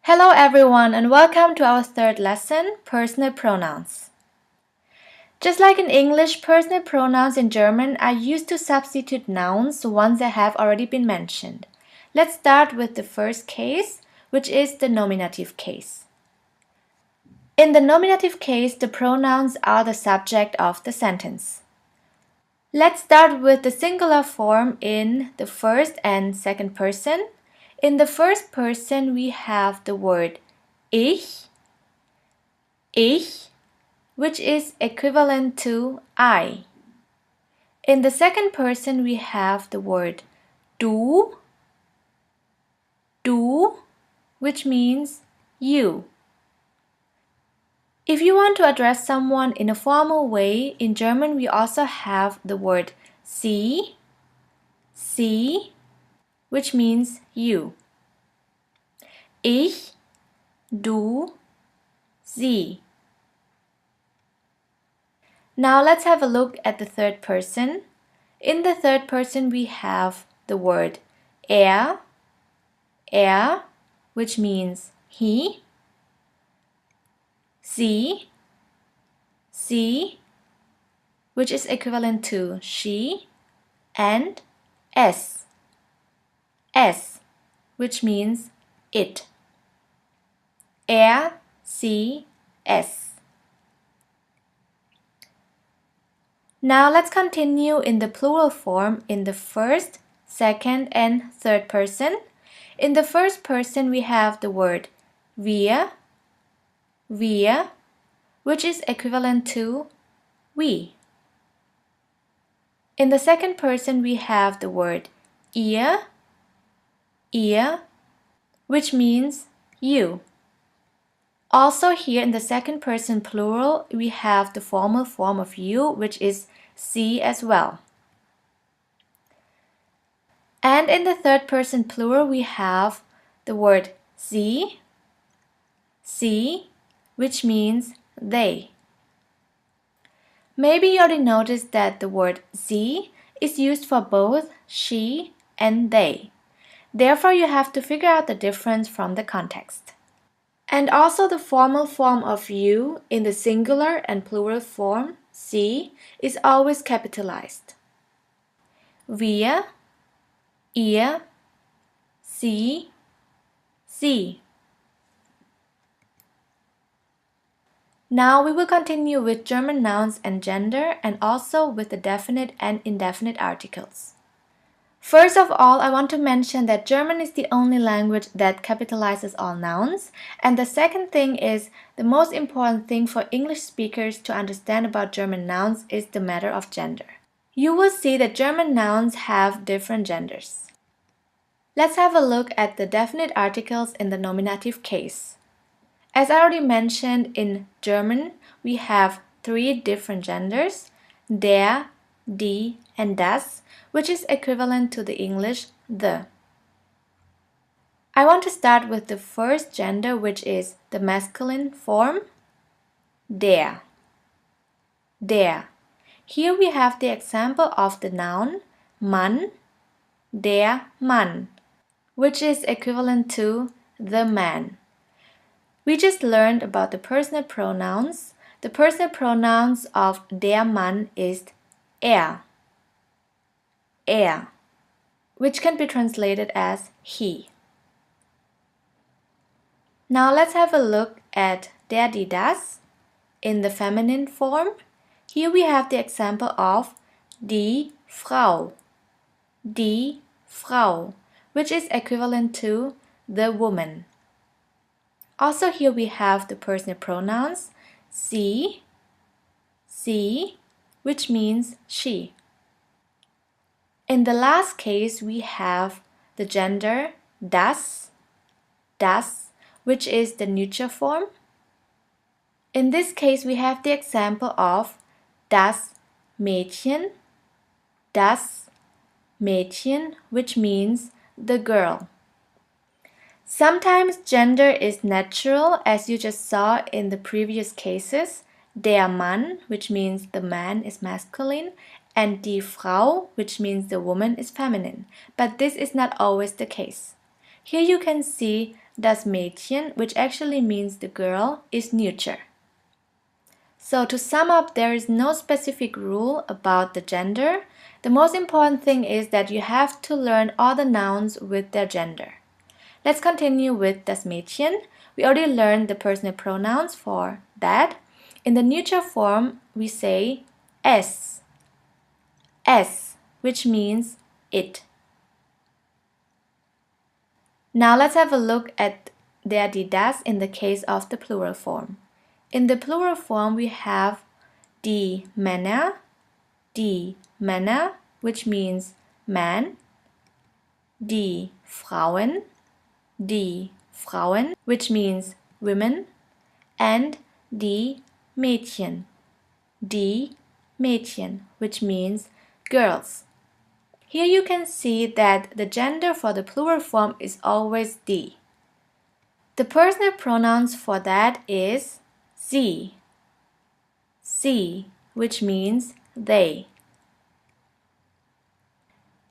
Hello everyone and welcome to our third lesson, personal pronouns. Just like in English, personal pronouns in German are used to substitute nouns once they have already been mentioned. Let's start with the first case, which is the nominative case. In the nominative case, the pronouns are the subject of the sentence. Let's start with the singular form in the first and second person. In the first person, we have the word ich, which is equivalent to I. In the second person, we have the word du, which means you. If you want to address someone in a formal way, in German we also have the word sie, which means you. Ich, du, sie. Now let's have a look at the third person. In the third person we have the word er, which means he, sie, which is equivalent to she, and es, which means it. Er, sie, es. Now let's continue in the plural form in the first, second, and third person. In the first person we have the word wir, which is equivalent to we. In the second person we have the word ihr, which means you. Also here in the second person plural we have the formal form of you, which is sie as well. And in the third person plural we have the word sie, which means they. Maybe you already noticed that the word sie is used for both she and they. Therefore you have to figure out the difference from the context. And also the formal form of you in the singular and plural form, sie, is always capitalized. Wir, ihr, sie. Now we will continue with German nouns and gender and also with the definite and indefinite articles. First of all, I want to mention that German is the only language that capitalizes all nouns. And the second thing is, the most important thing for English speakers to understand about German nouns is the matter of gender. You will see that German nouns have different genders. Let's have a look at the definite articles in the nominative case. As I already mentioned, in German we have 3 different genders, der, die, and das, which is equivalent to the English the. I want to start with the first gender, which is the masculine form, der. Here we have the example of the noun Mann, der Mann, which is equivalent to the man. We just learned about the personal pronouns. The personal pronouns of der Mann is er, which can be translated as he. Now let's have a look at der, die, das in the feminine form. Here we have the example of die Frau, which is equivalent to the woman. Also here we have the personal pronouns sie, which means she. In the last case we have the gender das, which is the neuter form. In this case we have the example of das Mädchen, which means the girl. Sometimes gender is natural, as you just saw in the previous cases. Der Mann, which means the man, is masculine, and die Frau, which means the woman, is feminine. But this is not always the case. Here you can see das Mädchen, which actually means the girl, is neuter. So to sum up, there is no specific rule about the gender. The most important thing is that you have to learn all the nouns with their gender. Let's continue with das Mädchen. We already learned the personal pronouns for that. In the neuter form, we say es, which means it. Now let's have a look at der, die, das in the case of the plural form. In the plural form, we have die Männer, which means man, die Frauen, which means women, and die Mädchen, which means girls. Here you can see that the gender for the plural form is always die. The personal pronouns for that is sie, which means they.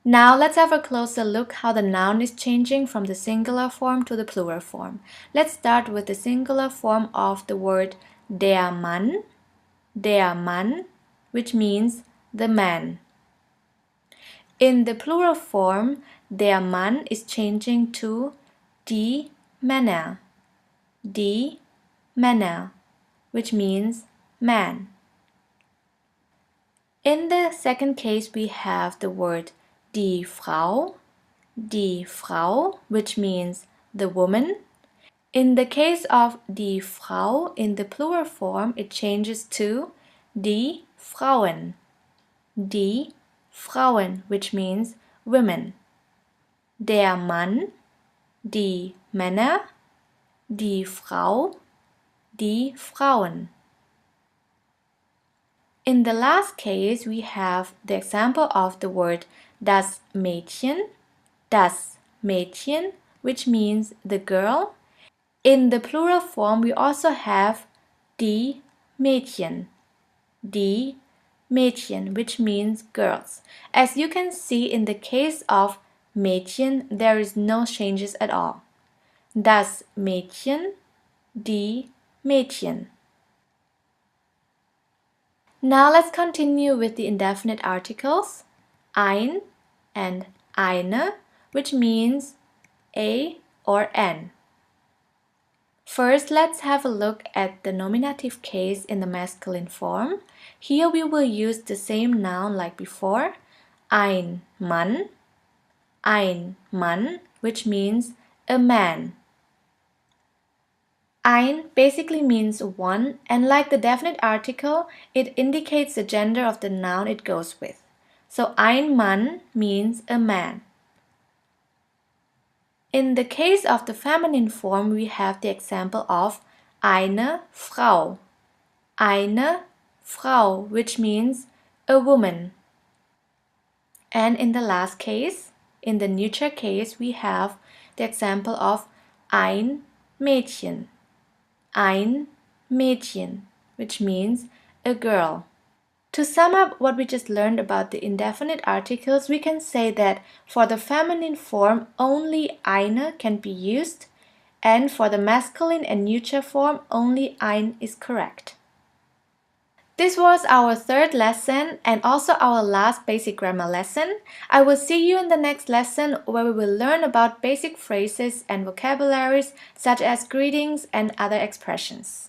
Now let's have a closer look how the noun is changing from the singular form to the plural form. Let's start with the singular form of the word der Mann, which means the man. In the plural form, der Mann is changing to die Männer, which means man. In the second case, we have the word die Frau, which means the woman. In the case of die Frau, in the plural form, it changes to die Frauen, which means women. Der Mann, die Männer, die Frau, die Frauen. In the last case, we have the example of the word das Mädchen, which means the girl. In the plural form, we also have die Mädchen, which means girls. As you can see, in the case of Mädchen, there is no changes at all. Das Mädchen, die Mädchen. Now let's continue with the indefinite articles, ein and eine, which means a or an. First, let's have a look at the nominative case in the masculine form. Here we will use the same noun like before, ein Mann, which means a man. Ein basically means one, and like the definite article, it indicates the gender of the noun it goes with. So ein Mann means a man. In the case of the feminine form, we have the example of eine Frau, which means a woman. And in the last case, in the neuter case, we have the example of ein Mädchen, which means a girl. To sum up what we just learned about the indefinite articles, we can say that for the feminine form, only eine can be used, and for the masculine and neuter form, only ein is correct. This was our third lesson and also our last basic grammar lesson. I will see you in the next lesson where we will learn about basic phrases and vocabularies such as greetings and other expressions.